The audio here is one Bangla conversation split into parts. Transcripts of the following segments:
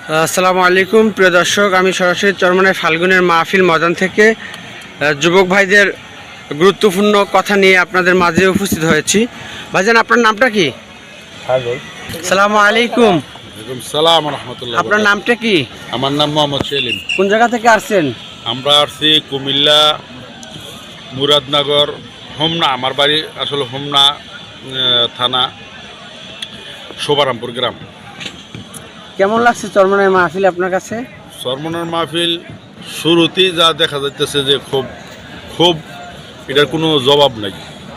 আসসালামু আলাইকুম প্রিয় দর্শক, আমি সরাসরি চরমনাই ফাল্গুনের মাহফিল ময়দান থেকে যুবক ভাইদের গুরুত্বপূর্ণ কথা নিয়ে আপনাদের মাঝে উপস্থিত হয়েছি। ভাইজান, আপনার নামটা কি? আসসালামু আলাইকুম। সালাম রাহমাতুল্লাহ। আপনার নামটা কি? আমার নাম মোহাম্মদ সেলিম। কোন জায়গা থেকে আসছেন? আমরা আসছি কুমিল্লা মুরাদনগর হোমনা। আমার বাড়ি আসলে হোমনা থানা শোভারামপুর গ্রাম। কেমন লাগছে চরমনাই মাহফিল আপনার কাছে? চরমনার মাহফিল শুরুতেই যা দেখা যাইতেছে যে খুব এটার কোনো জবাব নাই।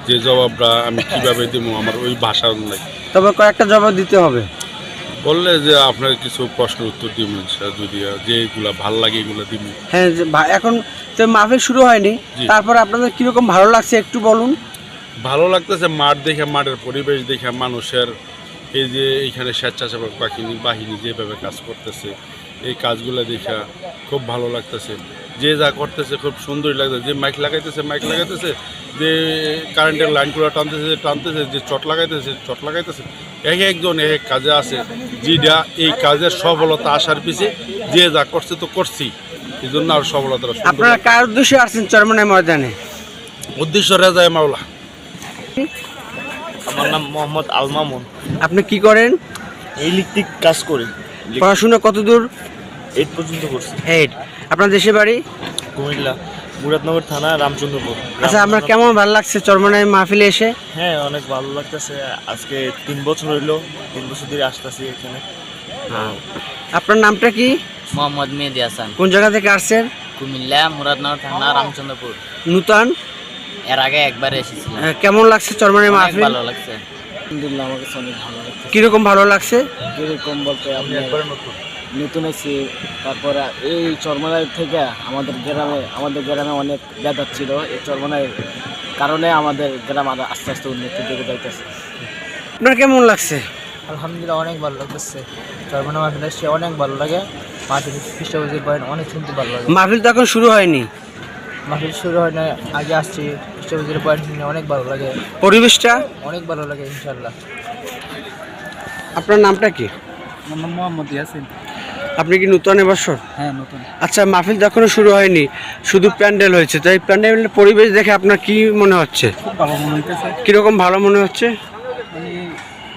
যে জবাবটা আমি কিভাবে দিব আমার ওই ভাষা নাই। তবে কয়েকটা জবাব দিতে হবে। বললে যে আপনার কিছু প্রশ্নের উত্তর দিব, যদি যেগুলা ভাল লাগে এগুলো দিব। হ্যাঁ, এখন তো মাহফিল শুরু হয়নি, তারপরে আপনাদের কীরকম ভালো লাগছে একটু বলুন। ভালো লাগতেছে মাঠ দেখে, মাঠের পরিবেশ দেখে, মানুষের এই যে এইখানে স্বেচ্ছাসেবক বাহিনী যেভাবে কাজ করতেছে, এই কাজগুলো দেখা খুব ভালো লাগতেছে। যে যা করতেছে খুব সুন্দরই লাগতেছে। যে মাইক লাগাইতেছে, যে কারেন্টের লাইনগুলো টানতেছে, যে চট লাগাইতেছে, একজন এক কাজে আছে। যেটা এই কাজের সফলতা আসার পিছে যে যা করছে তো করছি, এই জন্য আর সফলতা। আপনারা কার উদ্দেশ্যে আসছেন চরমনাই ময়দানে? উদ্দেশ্য রেজায়ে মাওলা। আমার নাম মোহাম্মদ আল মামুন। আপনি কি করেন? ইলেকট্রিক কাজ করি। পড়াশোনা কত দূর? 8 পর্যন্ত করছি। 8। আপনার দেশের বাড়ি? কুমিল্লা মুরাদনগর থানা রামচন্দ্রপুর। আচ্ছা, আপনার কেমন ভালো লাগছে চরমনাই মাহফিলে এসে? হ্যাঁ, অনেক ভালো লাগতেছে। আজকে 3 বছর হইলো, 3 বছর ধরে আসতেছি এখানে। আপনার নামটা কি? মোহাম্মদ মেহেদি হাসান। কোন জায়গা থেকে আসছেন? কুমিল্লা মুরাদনগর থানা রামচন্দ্রপুর। নূতন? এর আগে একবার এসেছিলাম। কেমন লাগছে চরমনাই মাহফিল? ভালো লাগছে। আলহামদুলিল্লাহ, আমার কাছে অনেক ভালো লাগছে। কিরকম ভালো লাগছে? কিরকম বলতে আপনি নতুন আছি, তারপর এই চরমনাই থেকে আমাদের গ্রামে অনেক ব্যাঘাত ছিল। এই চরমনাইয়ের কারণে আমাদের গ্রাম আস্তে আস্তে উন্নতির দিকে যাইতেছে। আপনার কেমন লাগছে? আলহামদুলিল্লাহ, অনেক ভালো লাগতেছে। চরমনাই মাহফিল এসে অনেক ভালো লাগে। মাহফিল পৃষ্ঠপোষক পয়েন্ট অনেক শুনতে ভালো লাগে। মাহফিল তো এখন শুরু হয়নি। মাহফিল শুরু হয় না, আগে আসছি। পৃষ্ঠপোষক পয়েন্ট শুনে অনেক ভালো লাগে। পরিবেশটা অনেক ভালো লাগে ইনশাল্লাহ। আপনার নামটা কি? আমার নাম মোহাম্মদ ইয়াসিন। আপনি কি নতুন এবছর? হ্যাঁ, নতুন। আচ্ছা, মাহফিল তো এখনো শুরু হয়নি, শুধু প্যান্ডেল হয়েছে। তো এই প্যান্ডেলের পরিবেশ দেখে আপনার কি মনে হচ্ছে? খুব ভালো মনে হইতেছে। কিরকম ভালো মনে হচ্ছে? মানে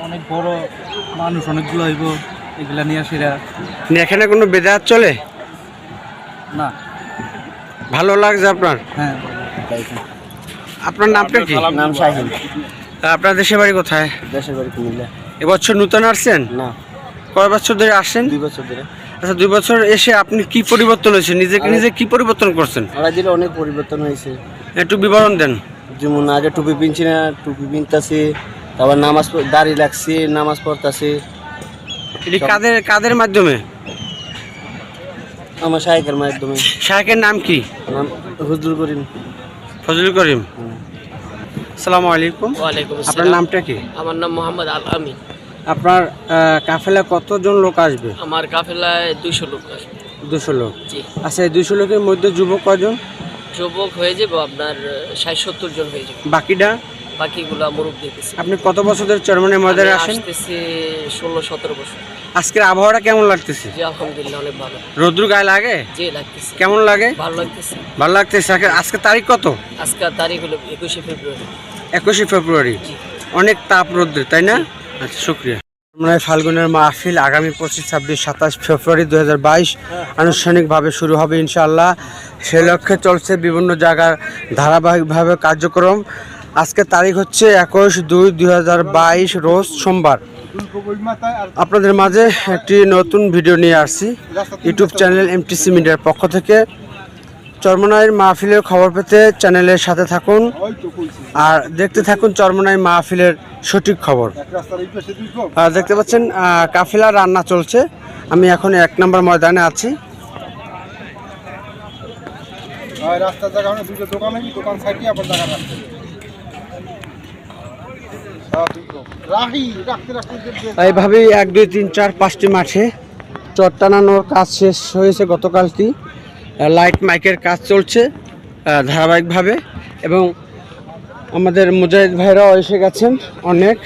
অনেক বড় মানুষ, অনেকগুলো হইব, এগুলা নিয়ে আসিরা। এখানে কোনো বেদাত চলে না। ভালো লাগছে আপনার? হ্যাঁ। আপনার নামটা কি? নাম শাহিন। আপনার দেশের বাড়ি কোথায়? দেশের বাড়ি কুমিল্লা। এবছর নতুন আসছেন? না, কয় বছর ধরে আসছেন? 2 বছর ধরে। আচ্ছা, 2 বছর এসে আপনি কি পরিবর্তন হয়েছে? নিজে কি পরিবর্তন করছেন? আমার দিলে অনেক পরিবর্তন হয়েছে। একটু বিবরণ দেন। যেমন আগে টুপি পিনছি না, টুপি পিনতাছি। তারপর দাড়ি লাগছি, নামাজ পড়তাছি। এটি কাদের মাধ্যমে? আমার শাইখের মাধ্যমে। শায়েখের নাম কি? নাম হুজুর করিম। ফজলুল করিম। আসসালামু আলাইকুম। ওয়ালাইকুম আপনার আসসালাম। নামটা কি? আমার নাম মোহাম্মদ আল আমিন। আপনার কাফেলা কতজন লোক আসবে? আমার কাফেলায় 200 লোক আসবে। 200 লোক। জি। আচ্ছা, এই 200 লোকের মধ্যে যুবক কজন? যুবক হয়ে যাবো আপনার 60-70 জন হয়ে যাবে। বাকিটা? বাকিগুলো মুরুব দিতেছে। আপনি কত বছর ধরে চরমনাই ময়দানে আসেন? আসতেছি 16-17 বছর। আজকের আবহাওয়াটা কেমন লাগতেছে? জি, আলহামদুলিল্লাহ, অনেক ভালো। রোদ্রু গায়ে লাগে? জি, লাগতেছে। কেমন লাগে? ভালো লাগতেছে। ভালো লাগতেছে। আজকে তারিখ কত? আজকের তারিখ হলো 21 ফেব্রুয়ারি। 21 ফেব্রুয়ারি। অনেক তাপ রোদ্রে, তাই না? আচ্ছা, শুক্রিয়া। আমরা ফাল্গুনের মাহফিল আগামী 25, 26, 27 ফেব্রুয়ারি 2022 আনুষ্ঠানিকভাবে শুরু হবে ইনশাআল্লাহ। সে লক্ষ্যে চলছে বিভিন্ন জায়গার ধারাবাহিকভাবে কার্যক্রম। আজকে তারিখ হচ্ছে 21/2/2022 রোজ সোমবার। আপনাদের মাঝে একটি নতুন ভিডিও নিয়ে আসছি ইউটিউব চ্যানেল এমটিসি মিডিয়ার পক্ষ থেকে। চরমনাইয়ের মাহফিলের খবর পেতে চ্যানেলের সাথে থাকুন আর দেখতে থাকুন চরমনাই মাহফিলের সঠিক খবর। দেখতে পাচ্ছেন কাফেলা রান্না চলছে। আমি এখন 1 নম্বর ময়দানে আছি। এইভাবেই 1, 2, 3, 4, 5টি মাঠে চট টানানোর কাজ শেষ হয়েছে গতকালটি। লাইট মাইকের কাজ চলছে ধারাবাহিকভাবে এবং আমাদের মুজাহিদ ভাইরাও এসে গেছেন অনেক।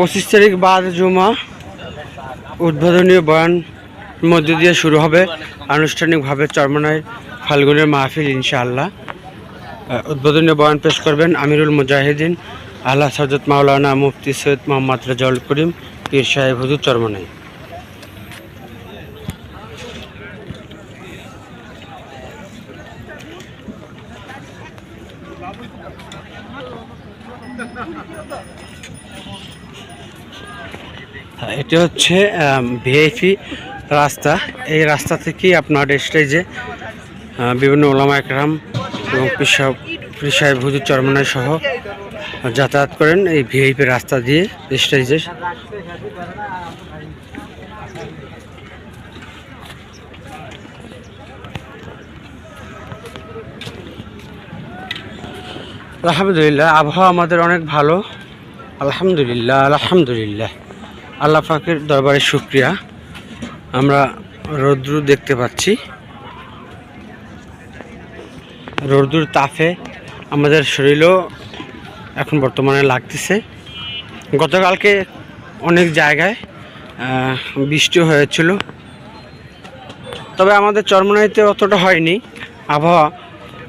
25 তারিখ বাদ জুমা উদ্বোধনীয় বয়ান মধ্য দিয়ে শুরু হবে আনুষ্ঠানিকভাবে চরমনায় ফাল্গুনের মাহফিল ইনশাআল্লাহ। উদ্বোধনীয় বয়ান পেশ করবেন আমিরুল মুজাহিদিন আল্লাহ হযরত মাওলানা মুফতি সৈয়দ মোহাম্মদ রেজাউল করিম পীর সাহেব হুজুর চরমনাই। এটি হচ্ছে ভিআইপি রাস্তা। এই রাস্তা থেকেই আপনার স্টেজে বিভিন্ন ওলামা একরাম এবং পীর সাহেব হুজুর চরমনাই সহ যাতায়াত করেন এই ভিআইপি রাস্তা দিয়ে স্টেজে। আলহামদুলিল্লাহ, আবহাওয়া আমাদের অনেক ভালো। আলহামদুলিল্লাহ আলহামদুলিল্লাহ, আল্লাহ পাকের দরবারে শুকরিয়া। আমরা রৌদ্র দেখতে পাচ্ছি, রৌদ্র তাপে আমাদের শরীরও এখন বর্তমানে লাগতেছে। গতকালকে অনেক জায়গায় বৃষ্টি হয়েছিল, তবে আমাদের চরমনাইতে অতটা হয়নি। আবহাওয়া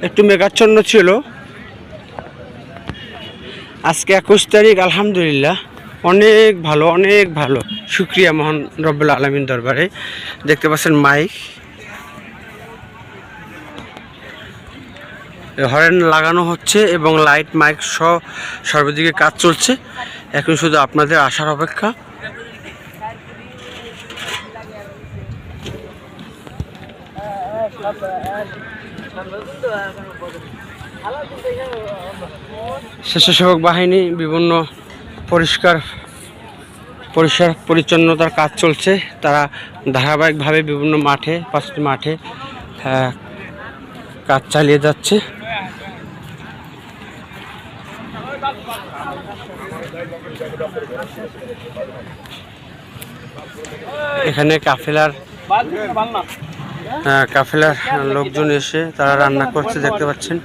একটু মেঘাচ্ছন্ন ছিল। আজকে 21 তারিখ, আলহামদুলিল্লাহ অনেক ভালো, অনেক ভালো। শুকরিয়া মহান রব্বুল আলামিন দরবারে। দেখতে পাচ্ছেন মাইক, হরেন লাগানো হচ্ছে এবং লাইট মাইক সহ সর্বদিকে কাজ চলছে। এখন শুধু আপনাদের আসার অপেক্ষা। স্বেচ্ছাসেবক বাহিনী বিভিন্ন পরিষ্কার পরিচ্ছন্নতার কাজ চলছে। তারা ধারাবাহিকভাবে বিভিন্ন মাঠে, 5টি মাঠে কাজ চালিয়ে যাচ্ছে। এখানে কাফেলার লোকজন এসে তারা রান্না করছে, দেখতে পাচ্ছেন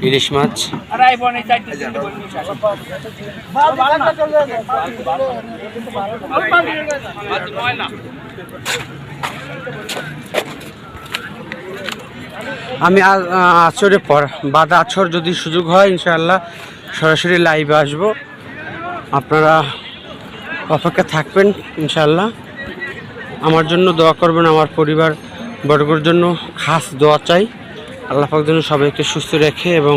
ইলিশ মাছ। আমি আছরের পর বাদ আছর যদি সুযোগ হয় ইনশাআল্লাহ সরাসরি লাইভে আসব। আপনারা অপেক্ষা থাকবেন ইনশাআল্লাহ। আমার জন্য দোয়া করবেন, আমার পরিবার বর্গের জন্য খাস দোয়া চাই। আল্লাহ পাক যেন সবাইকে সুস্থ রেখে এবং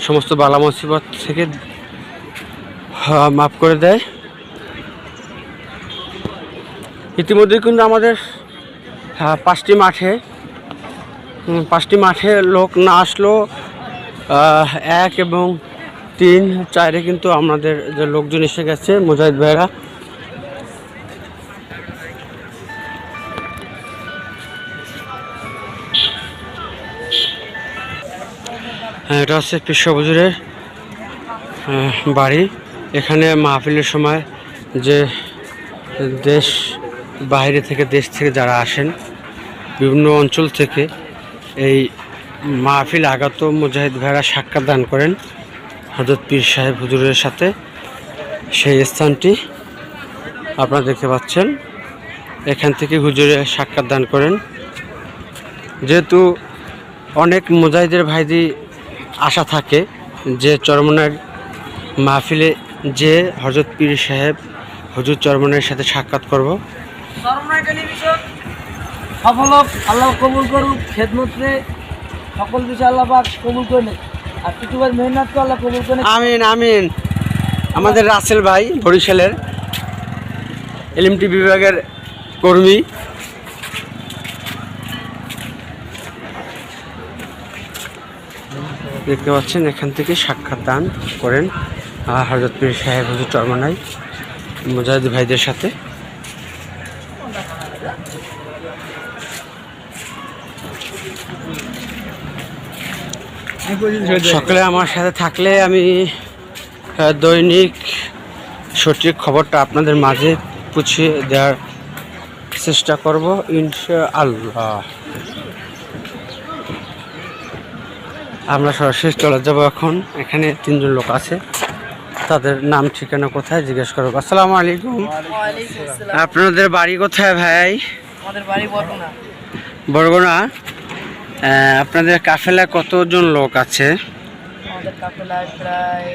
সমস্ত বালা মুসিবত থেকে মাফ করে দেয়। ইতিমধ্যে কিন্তু আমাদের 5টি মাঠে লোক না আসলেও 1 এবং 3, 4 কিন্তু আমাদের যে লোকজন এসে গেছে মুজাহিদ ভাইরা। এটা হচ্ছে পীর সাহেব হুজুরের বাড়ি। এখানে মাহফিলের সময় যে দেশ থেকে যারা আসেন, বিভিন্ন অঞ্চল থেকে এই মাহফিল আগত মুজাহিদ ভাইরা সাক্ষাৎ দান করেন হযরত পীর সাহেব হুজুরের সাথে। সেই স্থানটি আপনারা দেখতে পাচ্ছেন। এখান থেকে হুজুরে সাক্ষাৎ দান করেন। যেহেতু অনেক মুজাহিদের ভাইদি আশা থাকে যে চরমনার মাহফিলে যে হযরত পীর সাহেব হুজুর চরমনাইয়ের সাথে সাক্ষাৎ করব। চরমনাই টেলিভিশন সফল হোক, আল্লাহ কবুল করুক। খেদমতে সকল বিষয় আল্লাহ পাক কবুল করে, আর কিছুবার মেহনত করে আল্লাহ কবুল করে। আমিন আমিন। আমাদের রাসেল ভাই বরিশালের এলএমটি বিভাগের কর্মী। দেখতে পাচ্ছেন এখান থেকে সাক্ষাৎ দান করেন হযরত পীর সাহেব হুজুর চরমনাই মুজাহিদ ভাইদের সাথে। সকালে আমার সাথে থাকলে আমি দৈনিক সঠিক খবরটা আপনাদের মাঝে পৌঁছে দেওয়ার চেষ্টা করব ইনশাআল্লাহ। আমরা সরাসরি চলে যাব এখন। এখানে 3 জন লোক আছে, তাদের নাম ঠিকানা কোথায় জিজ্ঞেস করব। আসসালামু আলাইকুম। আপনাদের বাড়ি কোথায় ভাই? আমাদের বাড়ি বরগুনা। বরগুনা। আপনাদের কাফেলায় কতজন লোক আছে? আমাদের কাফেলায় প্রায়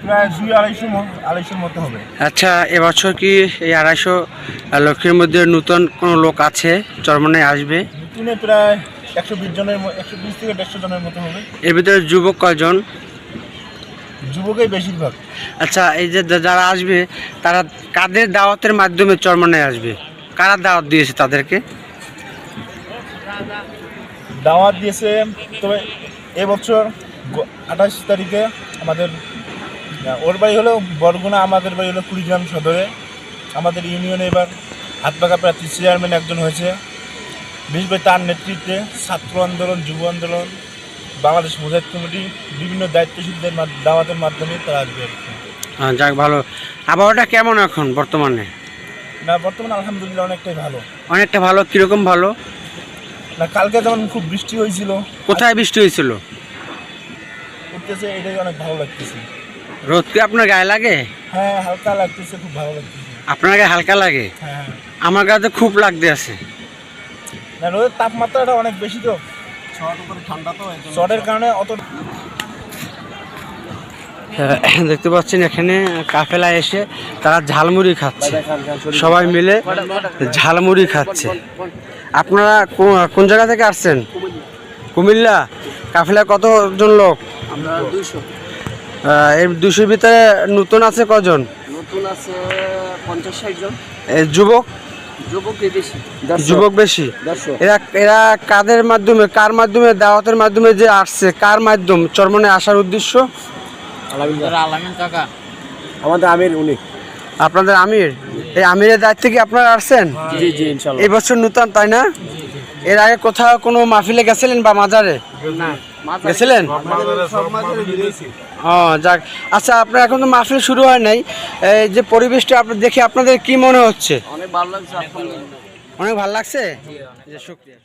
প্রায় 200-250 মতো হবে। আচ্ছা, এবছর কি এই 250 লোকের মধ্যে নতুন কোনো লোক আছে চরমনায় আসবে? নতুনে প্রায় 120 থেকে 150 জনের মতো হবে। এর ভিতরে যুবক কয়জন? যুবকই বেশিরভাগ। আচ্ছা, এই যে যারা আসবে তারা কাদের দাওয়াতের মাধ্যমে চরমনায় আসবে? কারা দাওয়াত দিয়েছে তাদেরকে? দাওয়াত দিয়েছে, তবে এবছর 28 তারিখে আমাদের ওর বাড়ি হলো বরগুনা, আমাদের বাড়ি হলো কুড়িগ্রাম সদরে। আমাদের ইউনিয়নে এবার হাতপাকা প্রার্থী চেয়ারম্যান একজন হয়েছে। বিশেষ করে তার নেতৃত্বে ছাত্র আন্দোলন, যুব আন্দোলন, বাংলাদেশ মুজাহিদ কমিটি বিভিন্ন দায়িত্বশীলদের দাওয়াতের মাধ্যমে তারা আসবে। যাক, ভালো। আবহাওয়াটা কেমন এখন বর্তমানে? না, বর্তমানে আলহামদুলিল্লাহ অনেকটাই ভালো। অনেকটা ভালো। কীরকম ভালো? না, কালকে যেমন খুব বৃষ্টি হয়েছিল। কোথায় বৃষ্টি হয়েছিল? উঠতেছে, এটাই অনেক ভালো লাগতেছে। রোদ কি আপনার গায়ে লাগে? হ্যাঁ, হালকা লাগতেছে, খুব ভালো লাগতেছে। আপনার গায়ে হালকা লাগে? হ্যাঁ, আমার গায়ে তো খুব লাগতে আছে। না, রোদের তাপমাত্রাটা অনেক বেশি তো, ঠান্ডা তো, চটের কারণে অত। দেখতে পাচ্ছেন এখানে কাফেলা এসে তারা ঝালমুড়ি খাচ্ছে, সবাই মিলে ঝালমুড়ি খাচ্ছে। আপনারা কোন জায়গা থেকে আসছেন? কুমিল্লা। কাফেলা কতজন লোক? আমরা 200। এর 200-র ভিতরে নতুন আছে কজন? নতুন আছে 50-60 জন। যুবক? বেশি। যুবক বেশি। 100। এরা কার মাধ্যমে দাওয়াতের মাধ্যমে যে আসছে, কার মাধ্যম চরমনায় আসার উদ্দেশ্য? আলামিন কাকা, আমাদের আমির উনি। আপনাদের আমির? এই আমিরের দায়িত্বে কি আপনারা আসছেন? জি জি, ইনশাআল্লাহ। এই বছর নতুন, তাই না? এর আগে কোথাও কোনো মাহফিলে গেছিলেন বা মাজারে গেছিলেন? ও যাক। আচ্ছা, আপনার এখন তো মাহফিল শুরু হয় নাই, এই যে পরিবেশটা আপনি দেখে আপনাদের কি মনে হচ্ছে? অনেক ভালো লাগছে। অনেক ভালো লাগছে। শুকরিয়া।